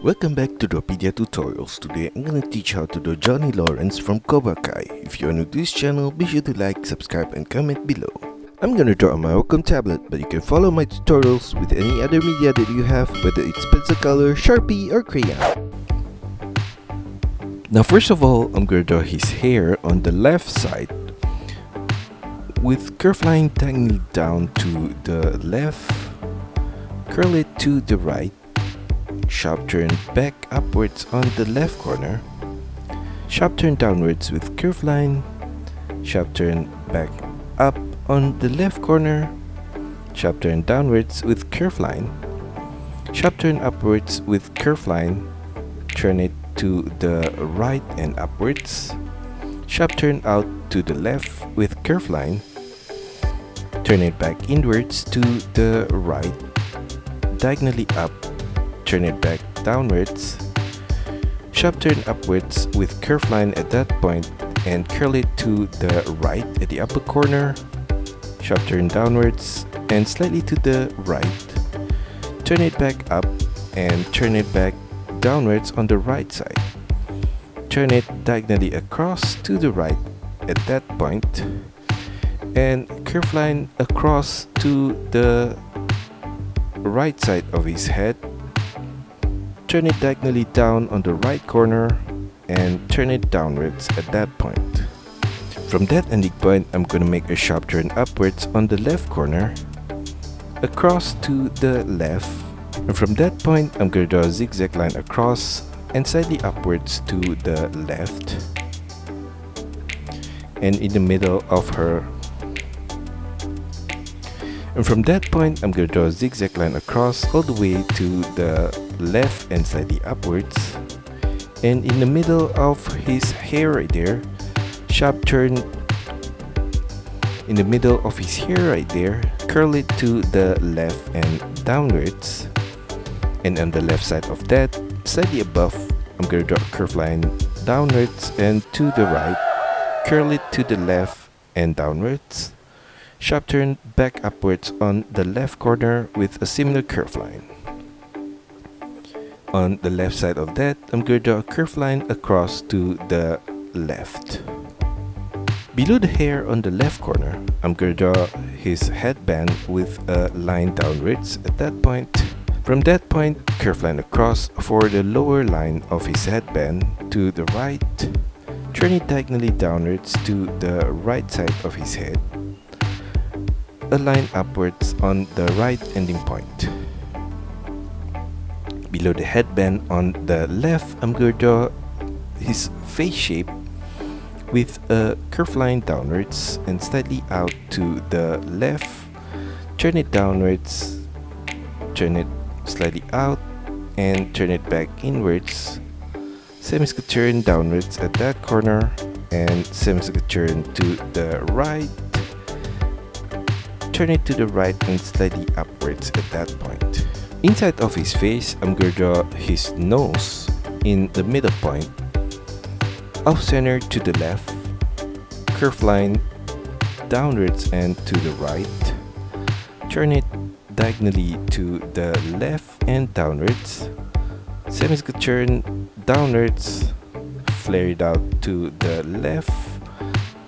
Welcome back to Drawpedia Tutorials. Today I'm gonna teach how to do Johnny Lawrence from Cobra Kai. If you're new to this channel, be sure to like, subscribe and comment below. I'm gonna draw on my Wacom tablet, but you can follow my tutorials with any other media that you have, whether it's pencil color, Sharpie or crayon. Now first of all, I'm gonna draw his hair on the left side with curve line diagonally down to the left, curl it to the right, sharp turn back upwards on the left corner, sharp turn downwards with curve line, sharp turn back up on the left corner, sharp turn downwards with curve line, sharp turn upwards with curve line, turn it to the right and upwards, sharp turn out to the left with curve line, turn it back inwards to the right, diagonally up, turn it back downwards, sharp turn upwards with curve line at that point and curl it to the right at the upper corner, sharp turn downwards and slightly to the right, turn it back up and turn it back downwards on the right side, turn it diagonally across to the right at that point and curve line across to the right side of his head, turn it diagonally down on the right corner and turn it downwards at that point. From that ending point, I'm going to make a sharp turn upwards on the left corner, across to the left, and from that point I'm going to draw a zigzag line across and slightly upwards to the left and in the middle of her. And from that point, I'm going to draw a zigzag line across all the way to the left and slightly upwards. And in the middle of his hair right there, sharp turn in the middle of his hair right there, curl it to the left and downwards. And on the left side of that, slightly above, I'm going to draw a curve line downwards and to the right, curl it to the left and downwards. Sharp turn back upwards on the left corner with a similar curve line. On the left side of that, I'm going to draw a curve line across to the left. Below the hair on the left corner, I'm going to draw his headband with a line downwards at that point. From that point, curve line across for the lower line of his headband to the right. Turn it diagonally downwards to the right side of his head. A line upwards on the right ending point. Below the headband on the left, I'm going to draw his face shape with a curve line downwards and slightly out to the left. Turn it downwards, turn it slightly out and turn it back inwards. Semicircle turn downwards at that corner and semicircle turn to the right. Turn it to the right and slightly upwards at that point. Inside of his face, I'm going to draw his nose in the middle point, off center to the left, curve line downwards and to the right, turn it diagonally to the left and downwards, semicircle turn downwards, flare it out to the left,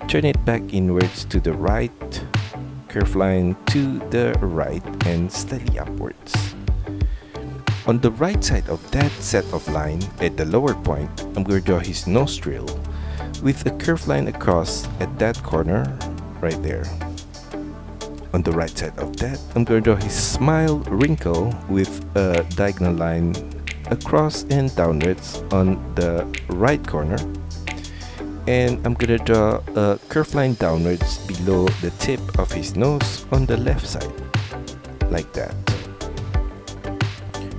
turn it back inwards to the right, curve line to the right and slightly upwards. On the right side of that set of line at the lower point, I'm going to draw his nostril with a curve line across at that corner right there. On the right side of that, I'm going to draw his smile wrinkle with a diagonal line across and downwards on the right corner. And I'm going to draw a curve line downwards below the tip of his nose on the left side, like that.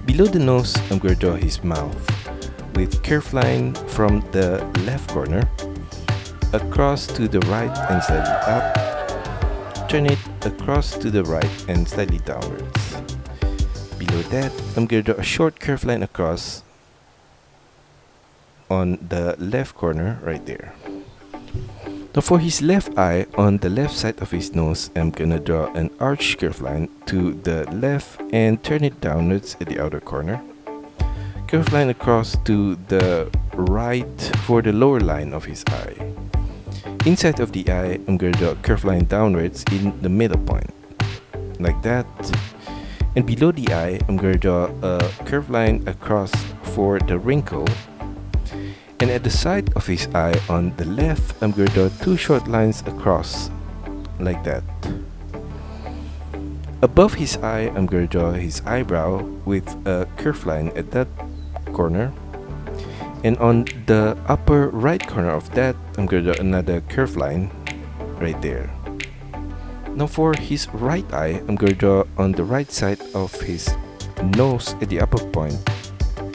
Below the nose, I'm going to draw his mouth with curve line from the left corner, across to the right and slightly up, turn it across to the right and slightly downwards. Below that, I'm going to draw a short curve line across on the left corner right there. Now for his left eye, on the left side of his nose, I'm gonna draw an arched curve line to the left and turn it downwards at the outer corner. curved line across to the right for the lower line of his eye. Inside of the eye, I'm going to draw a curved line downwards in the middle point, like that. And below the eye, I'm going to draw a curved line across for the wrinkle. And at the side of his eye on the left, I'm going to draw two short lines across, like that. Above his eye, I'm going to draw his eyebrow with a curved line at that corner. And on the upper right corner of that, I'm going to draw another curved line right there. Now for his right eye, I'm going to draw on the right side of his nose at the upper point,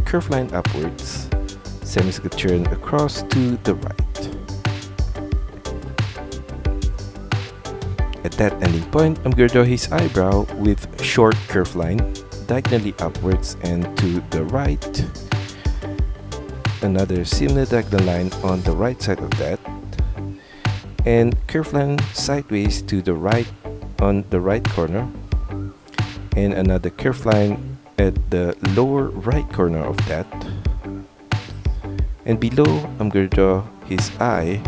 curved line upwards, semicircle turn across to the right. At that ending point, I'm going to draw his eyebrow with short curved line, diagonally upwards and to the right. Another similar diagonal line on the right side of that. And curved line sideways to the right on the right corner. And another curved line at the lower right corner of that. And below, I'm going to draw his eye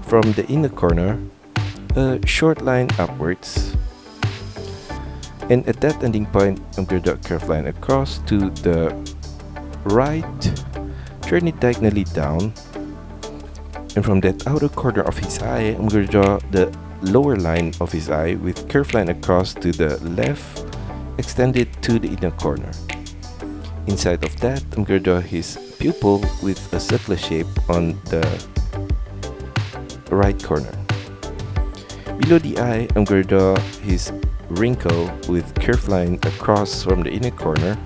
from the inner corner, a short line upwards. And at that ending point, I'm going to draw a curved line across to the right, turn it diagonally down. And from that outer corner of his eye, I'm going to draw the lower line of his eye with curved line across to the left, extended to the inner corner. Inside of that, I'm going to draw his pupil with a circular shape on the right corner. Below the eye, I'm going to draw his wrinkle with curved line across from the inner corner,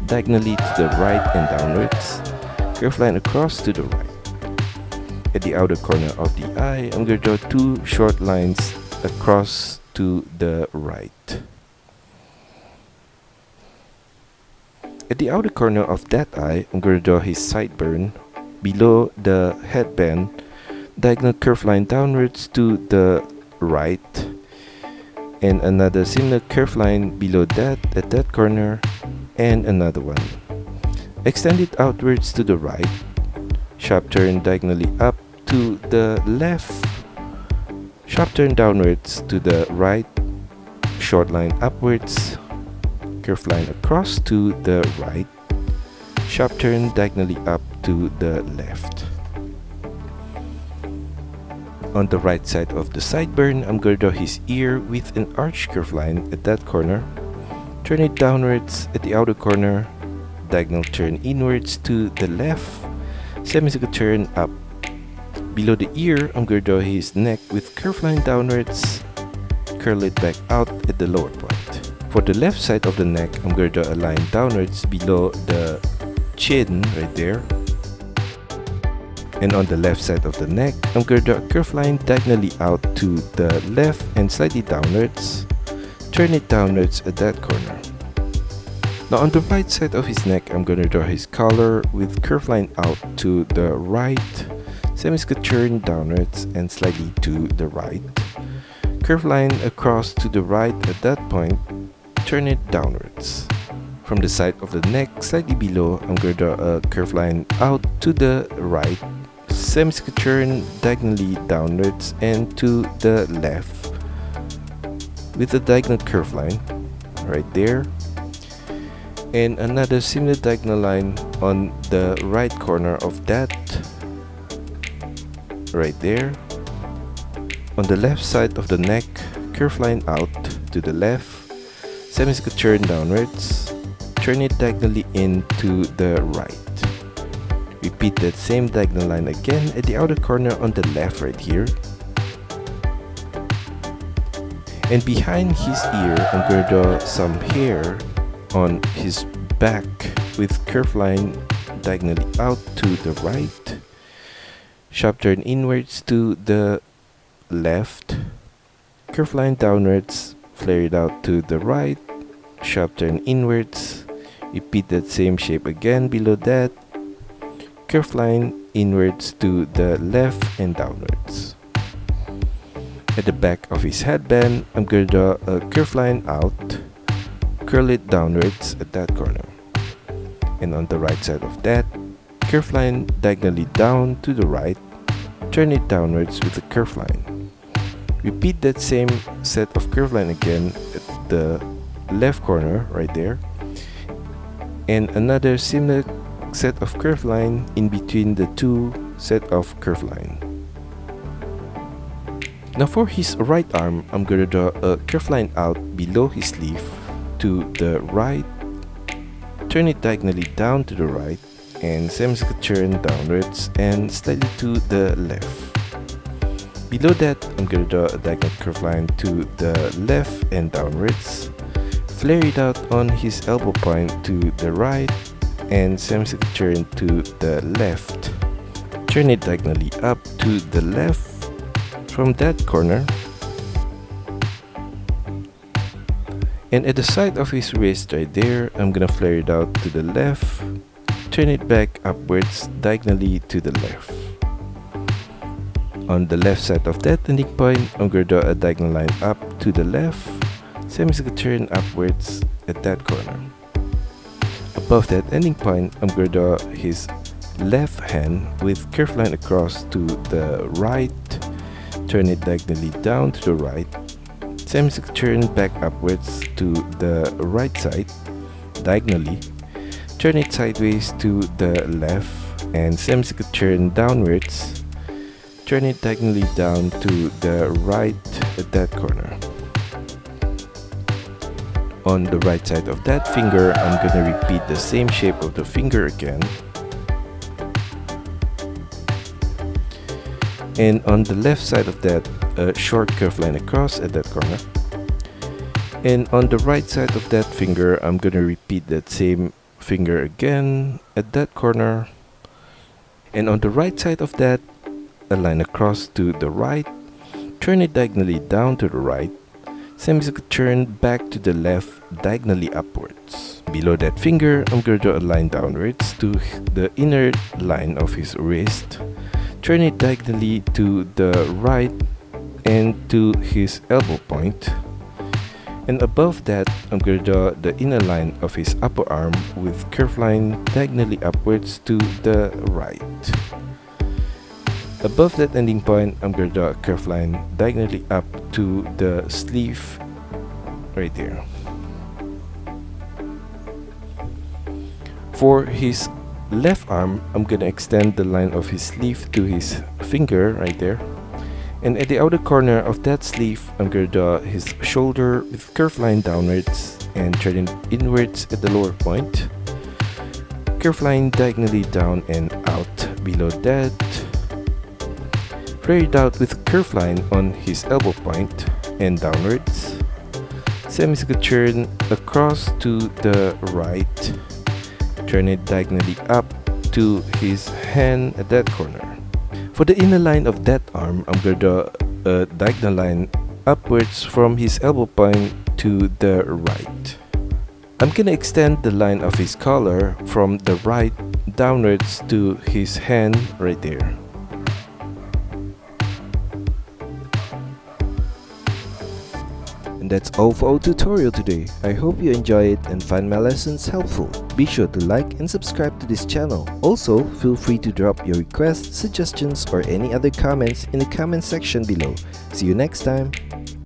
diagonally to the right and downwards, curved line across to the right. At the outer corner of the eye, I'm going to draw two short lines across to the right. At the outer corner of that eye, I'm going to draw his sideburn. Below the headband, diagonal curved line downwards to the right. And another similar curved line below that at that corner. And another one. Extend it outwards to the right. Sharp turn diagonally up to the left. Sharp turn downwards to the right. Short line upwards. Curved line across to the right. Sharp turn diagonally up to the left. On the right side of the sideburn, I'm going to draw his ear with an arch curved line at that corner. Turn it downwards at the outer corner. Diagonal turn inwards to the left. Semicircle turn up. Below the ear, I'm going to draw his neck with curved line downwards. Curl it back out at the lower point. For the left side of the neck, I'm going to draw a line downwards below the chin right there. And on the left side of the neck, I'm going to draw a curved line diagonally out to the left and slightly downwards. Turn it downwards at that corner. Now on the right side of his neck, I'm going to draw his collar with curved line out to the right, semicircle turn downwards and slightly to the right. Curved line across to the right at that point, turn it downwards. From the side of the neck, slightly below, I'm going to draw a curved line out to the right, semicircle turn diagonally downwards and to the left with a diagonal curved line right there. And another similar diagonal line on the right corner of that right there. On the left side of the neck, curved line out to the left, semicircle turn downwards, turn it diagonally in to the right. Repeat that same diagonal line again at the outer corner on the left right here. And behind his ear, I'm going to draw some hair on his back with curved line diagonally out to the right. Sharp turn inwards to the left. Curved line downwards, flare it out to the right. Sharp turn inwards. Repeat that same shape again below that. Curved line inwards to the left and downwards. At the back of his headband, I'm going to draw a curved line out, curl it downwards at that corner. And on the right side of that, curve line diagonally down to the right, turn it downwards with a curve line. Repeat that same set of curve line again at the left corner right there, and another similar set of curve line in between the two set of curve line. Now for his right arm, I'm gonna draw a curve line out below his sleeve to the right, turn it diagonally down to the right, and semicircle turn downwards and slightly to the left. Below that, I'm gonna draw a diagonal curve line to the left and downwards, flare it out on his elbow point to the right, and semicircle turn to the left. Turn it diagonally up to the left from that corner, and at the side of his wrist right there, I'm gonna flare it out to the left, turn it back upwards diagonally to the left. On the left side of that ending point, I'm gonna draw a diagonal line up to the left, semicircle turn upwards at that corner. Above that ending point, I'm gonna draw his left hand with curve line across to the right, turn it diagonally down to the right, semicircle turn back upwards to the right side, diagonally, turn it sideways to the left, and semicircle turn downwards, turn it diagonally down to the right at that corner. On the right side of that finger, I'm gonna repeat the same shape of the finger again. And on the left side of that, a short curve line across at that corner. And on the right side of that finger, I'm gonna repeat that same finger again at that corner. And on the right side of that, a line across to the right, turn it diagonally down to the right, semicircle turn back to the left, diagonally upwards. Below that finger, I'm gonna draw a line downwards to the inner line of his wrist, turn it diagonally to the right and to his elbow point. And above that, I'm going to draw the inner line of his upper arm with curve line diagonally upwards to the right. Above that ending point, I'm going to draw a curve line diagonally up to the sleeve right there. For his left arm, I'm gonna extend the line of his sleeve to his finger right there, and at the outer corner of that sleeve, I'm gonna draw his shoulder with curve line downwards and turn it inwards at the lower point, curve line diagonally down and out. Below that, flare it out with a curve line on his elbow point and downwards, semicircle turn across to the right, turn it diagonally up to his hand at that corner. For the inner line of that arm, I'm going to draw a diagonal line upwards from his elbow point to the right. I'm going to extend the line of his collar from the right downwards to his hand right there. And that's all for our tutorial today. I hope you enjoy it and find my lessons helpful. Be sure to like and subscribe to this channel. Also, feel free to drop your requests, suggestions, or any other comments in the comment section below. See you next time!